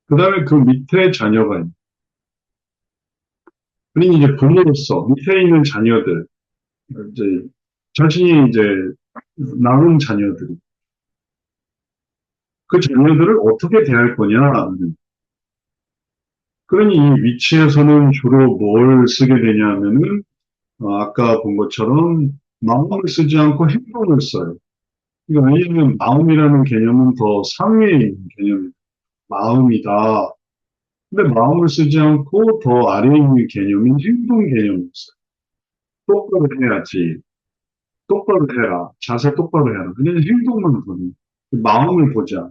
그 다음에 그 밑에 자녀가 있는. 그러니 이제 부모로서 밑에 있는 자녀들, 이제 자신이 이제 낳은 자녀들이 그 자녀들을 어떻게 대할 거냐. 그러니 이 위치에서는 주로 뭘 쓰게 되냐면은 아까 본 것처럼 마음을 쓰지 않고 행동을 써요. 그러니까 왜냐하면 마음이라는 개념은 더 상위에 있는 개념입니다. 마음이다. 근데 마음을 쓰지 않고 더 아래에 있는 개념인 행동 개념이 있어요. 똑바로 해야지. 똑바로 해라. 자세 똑바로 해라. 그냥 행동만 보는. 마음을 보자.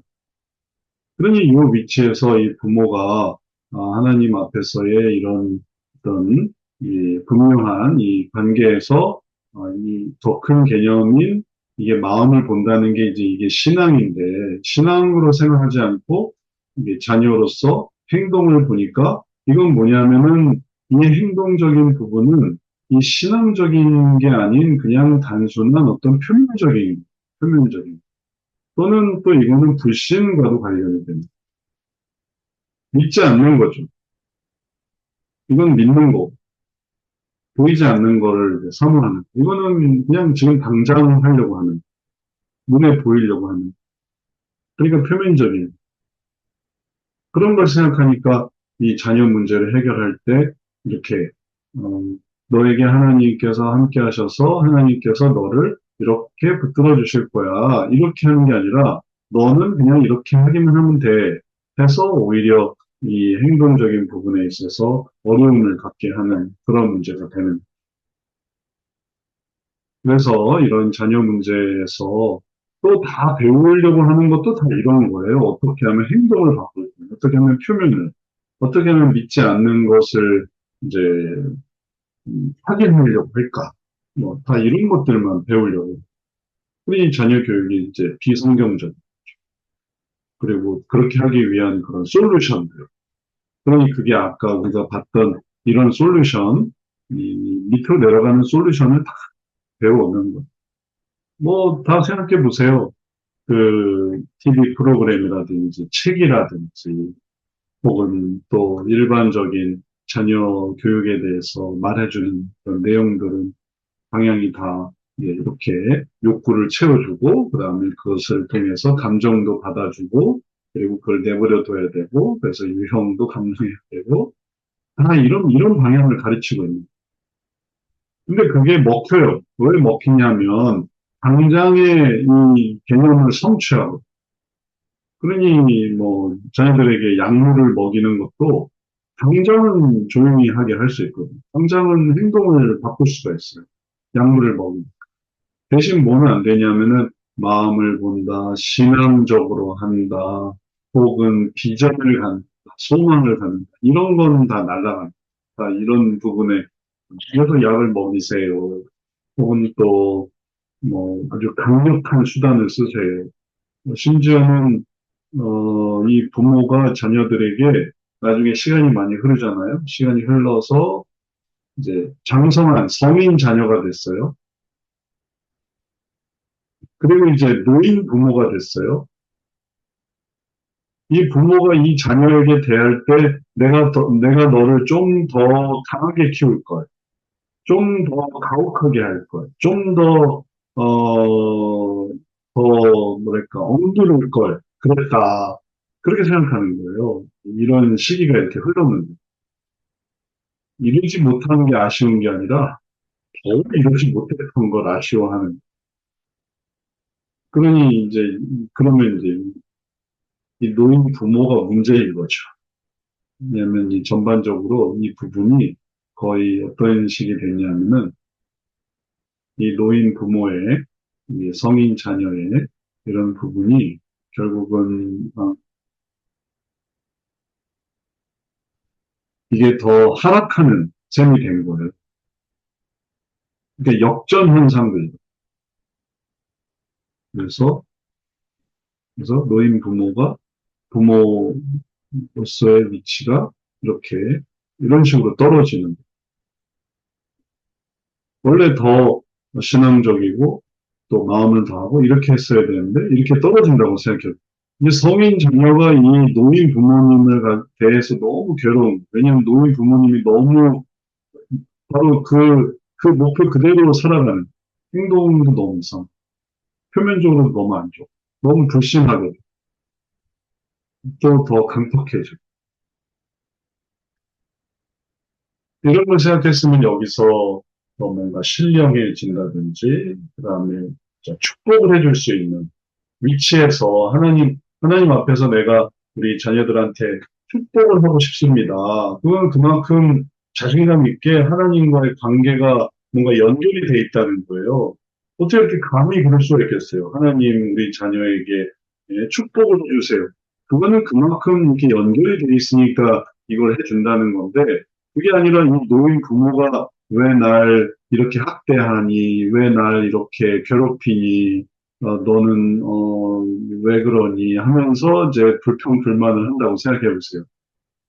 그러니 이 위치에서 이 부모가 하나님 앞에서의 이런 어떤 이 분명한 이 관계에서 이 더 큰 개념인 이게 마음을 본다는 게 이제 이게 신앙인데 신앙으로 생각하지 않고 이게 자녀로서 행동을 보니까 이건 뭐냐면은 이 행동적인 부분은 이 신앙적인 게 아닌 그냥 단순한 어떤 표면적인 또는 또 이거는 불신과도 관련이 됩니다. 믿지 않는 거죠. 이건 믿는 거. 보이지 않는 거를 이제 사모하는. 이거는 그냥 지금 당장 하려고 하는. 눈에 보이려고 하는. 그러니까 표면적인. 그런 걸 생각하니까 이 자녀 문제를 해결할 때 이렇게, 어, 너에게 하나님께서 함께 하셔서 하나님께서 너를 이렇게 붙들어 주실 거야. 이렇게 하는 게 아니라 너는 그냥 이렇게 하기만 하면 돼. 해서 오히려 이 행동적인 부분에 있어서 어려움을 갖게 하는 그런 문제가 되는. 그래서 이런 자녀 문제에서 또 다 배우려고 하는 것도 다 이런 거예요. 어떻게 하면 행동을 바꿀 까 어떻게 하면 표면을, 어떻게 하면 믿지 않는 것을 이제 확인하려고 할까? 뭐 다 이런 것들만 배우려고. 우리 자녀 교육이 이제 비성경적 그리고 그렇게 하기 위한 그런 솔루션들. 그러니 그게 아까 우리가 봤던 이런 솔루션, 이 밑으로 내려가는 솔루션을 다 배워오는 거. 뭐 다 생각해 보세요. 그 TV 프로그램이라든지 책이라든지 혹은 또 일반적인 자녀 교육에 대해서 말해주는 그런 내용들은 방향이 다 이렇게 욕구를 채워주고 그다음에 그것을 통해서 감정도 받아주고 그리고 그걸 내버려 둬야 되고 그래서 유형도 감정해야 되고 다 이런 방향을 가르치고 있는. 근데 그게 먹혀요. 왜 먹히냐면 당장의 이 개념을 성취하고 그러니 뭐 자녀들에게 약물을 먹이는 것도 당장은 조용히 하게 할 수 있거든요. 당장은 행동을 바꿀 수가 있어요. 약물을 먹이는. 대신 뭐는 안 되냐면은 마음을 본다, 신앙적으로 한다, 혹은 비전을 갖는다, 소망을 갖는다. 이런 거는 다 날아갑니다. 다 이런 부분에 그래서 약을 먹이세요. 혹은 또 뭐 아주 강력한 수단을 쓰세요. 심지어는 이 부모가 자녀들에게 나중에 시간이 많이 흐르잖아요. 시간이 흘러서 이제 장성한 성인 자녀가 됐어요. 그리고 이제 노인 부모가 됐어요. 이 부모가 이 자녀에게 대할 때 내가 너를 좀 더 강하게 키울 걸, 좀 더 가혹하게 할 걸, 좀 더, 뭐랄까, 억누를 걸, 그랬다. 그렇게 생각하는 거예요. 이런 시기가 이렇게 흘렀는데. 이루지 못하는 게 아쉬운 게 아니라 더 이루지 못했던 걸 아쉬워하는. 그러니 이제 그러면 이제 이 노인 부모가 문제인 거죠. 왜냐하면 이 전반적으로 이 부분이 거의 어떤 식이 되냐면은 이 노인 부모의 이 성인 자녀의 이런 부분이 결국은 이게 더 하락하는 셈이 된 거예요. 그러니까 역전 현상들. 그래서 노인 부모가 부모로서의 위치가 이렇게 이런 식으로 떨어지는 원래 더 신앙적이고 또 마음을 다하고 이렇게 했어야 되는데 이렇게 떨어진다고 생각해요. 이제 성인 자녀가 이 노인 부모님을 대해서 너무 괴로운, 왜냐하면 노인 부모님이 너무 바로 그 목표 그대로 살아가는 행동도 너무 이상, 표면적으로 너무 안 좋아. 너무 불신하게, 또 더 강팍해져. 이런 걸 생각했으면 여기서 뭔가 신령해진다든지, 그 다음에 축복을 해줄 수 있는 위치에서 하나님 앞에서 내가 우리 자녀들한테 축복을 하고 싶습니다. 그건 그만큼 자신감 있게 하나님과의 관계가 뭔가 연결이 돼 있다는 거예요. 어떻게 이렇게 감히 그럴 수가 있겠어요? 하나님 우리 자녀에게 축복을 해주세요. 그거는 그만큼 이렇게 연결이 돼 있으니까 이걸 해준다는 건데, 그게 아니라 이 노인 부모가 왜 날 이렇게 학대하니, 왜 날 이렇게 괴롭히니, 너는 왜 그러니 하면서 이제 불평불만을 한다고 생각해 보세요.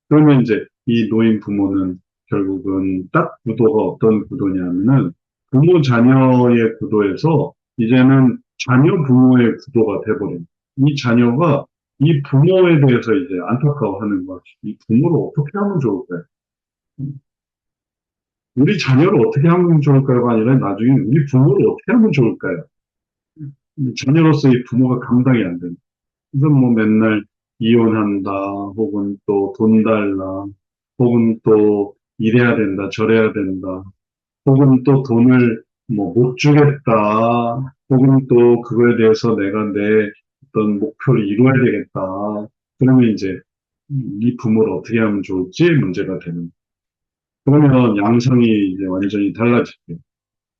그러면 이제 이 노인 부모는 결국은 딱 구도가 어떤 구도냐면은 부모 자녀의 구도에서 이제는 자녀 부모의 구도가 돼버린. 이 자녀가 이 부모에 대해서 이제 안타까워하는 거지. 이 부모를 어떻게 하면 좋을까요? 우리 자녀를 어떻게 하면 좋을까요가 아니라 나중에 우리 부모를 어떻게 하면 좋을까요? 자녀로서 이 부모가 감당이 안 된다. 그래서 뭐 맨날 이혼한다, 혹은 또 돈 달라, 혹은 또 이래야 된다, 저래야 된다, 혹은 또 돈을 뭐 못 주겠다, 혹은 또 그거에 대해서 내가 내 어떤 목표를 이루어야 되겠다. 그러면 이제 이 부모를 어떻게 하면 좋을지 문제가 되는. 그러면 양상이 이제 완전히 달라지죠.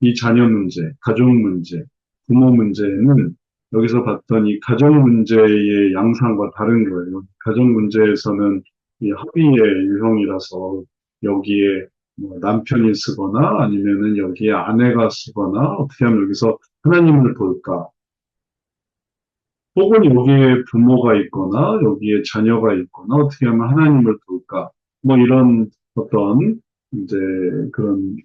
이 자녀 문제, 가족 문제, 부모 문제는 여기서 봤던 이 가정 문제의 양상과 다른 거예요. 가정 문제에서는 이 합의의 유형이라서 여기에 뭐 남편이 쓰거나 아니면은 여기에 아내가 쓰거나 어떻게 하면 여기서 하나님을 볼까? 혹은 여기에 부모가 있거나 여기에 자녀가 있거나 어떻게 하면 하나님을 볼까? 뭐 이런 어떤 이제 그런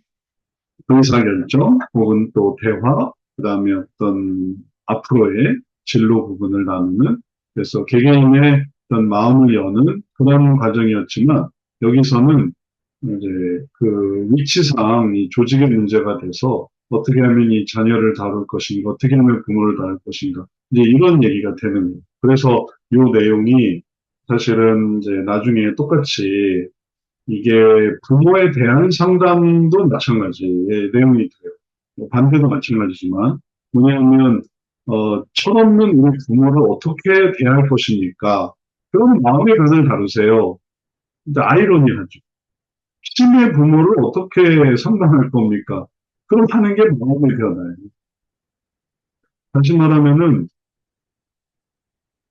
의사결정 혹은 또 대화, 그 다음에 어떤 앞으로의 진로 부분을 나누는, 그래서 개개인의 어떤 마음을 여는 그런 과정이었지만 여기서는 이제 그 위치상 이 조직의 문제가 돼서 어떻게 하면 이 자녀를 다룰 것인가, 어떻게 하면 부모를 다룰 것인가, 이제 이런 얘기가 되는 거예요. 그래서 이 내용이 사실은 이제 나중에 똑같이 이게 부모에 대한 상담도 마찬가지의 내용이 돼요. 뭐 반대도 마찬가지지만 뭐냐면 철없는 우리 부모를 어떻게 대할 것입니까? 그런 마음의 변을 다루세요. 근데 아이러니하죠. 신의 부모를 어떻게 상담할 겁니까? 그럼 하는 게 마음의 변화예요. 다시 말하면은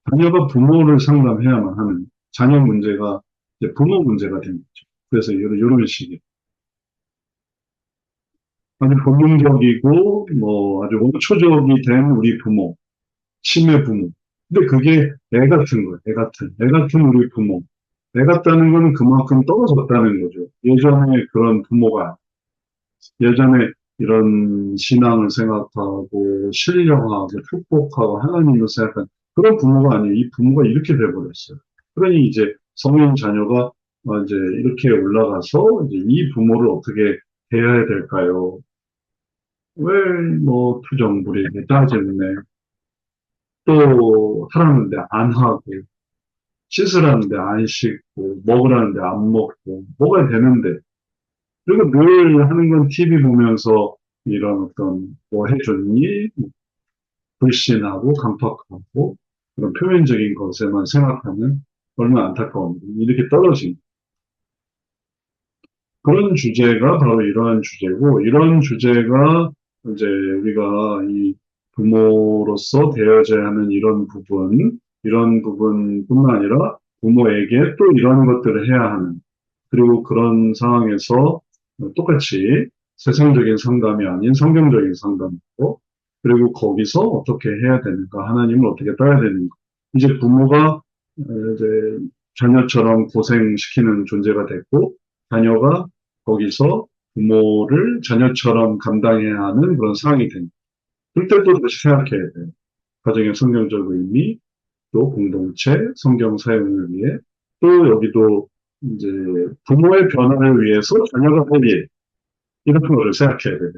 자녀가 부모를 상담해야만 하는 자녀 문제가 이제 부모 문제가 되는 거죠. 그래서 이런 식의 아주 본능적이고 뭐 아주 원초적이 된 우리 부모, 치매 부모. 근데 그게 애 같은 거예요. 애 같은 우리 부모. 애 같다는 거는 그만큼 떨어졌다는 거죠. 예전에 그런 부모가 예전에 이런 신앙을 생각하고 신령하고 축복하고 하나님을 생각한 그런 부모가 아니에요. 이 부모가 이렇게 돼버렸어요. 그러니 이제 성인 자녀가 이제 이렇게 올라가서 이제 이 부모를 어떻게 대해야 될까요? 왜 뭐 투정부리고 따지네. 또 하라는데 안 하고 씻으라는데 안 씻고 먹으라는데 안 먹고 뭐가 되는데 그리고 늘 하는 건 TV 보면서 이런 어떤 뭐 해줬니 불신하고 강팍하고 그런 표면적인 것에만 생각하는 얼마나 안타까운 이렇게 떨어진 그런 주제가 바로 이러한 주제고 이런 주제가 이제 우리가 이 부모로서 되어져야 하는 이런 부분뿐만 아니라 부모에게 또 이런 것들을 해야 하는 그리고 그런 상황에서 똑같이 세상적인 상담이 아닌 성경적인 상담이고 그리고 거기서 어떻게 해야 되는가 하나님을 어떻게 따라야 되는가 이제 부모가 이제 자녀처럼 고생시키는 존재가 됐고 자녀가 거기서 부모를 자녀처럼 감당해야 하는 그런 상황이 됩니다. 그럴 때도 다시 생각해야 돼요. 가정의 성경적 의미, 또 공동체, 성경 사용을 위해, 또 여기도 이제 부모의 변화를 위해서 자녀가 할 일, 이런 거를 생각해야 되는.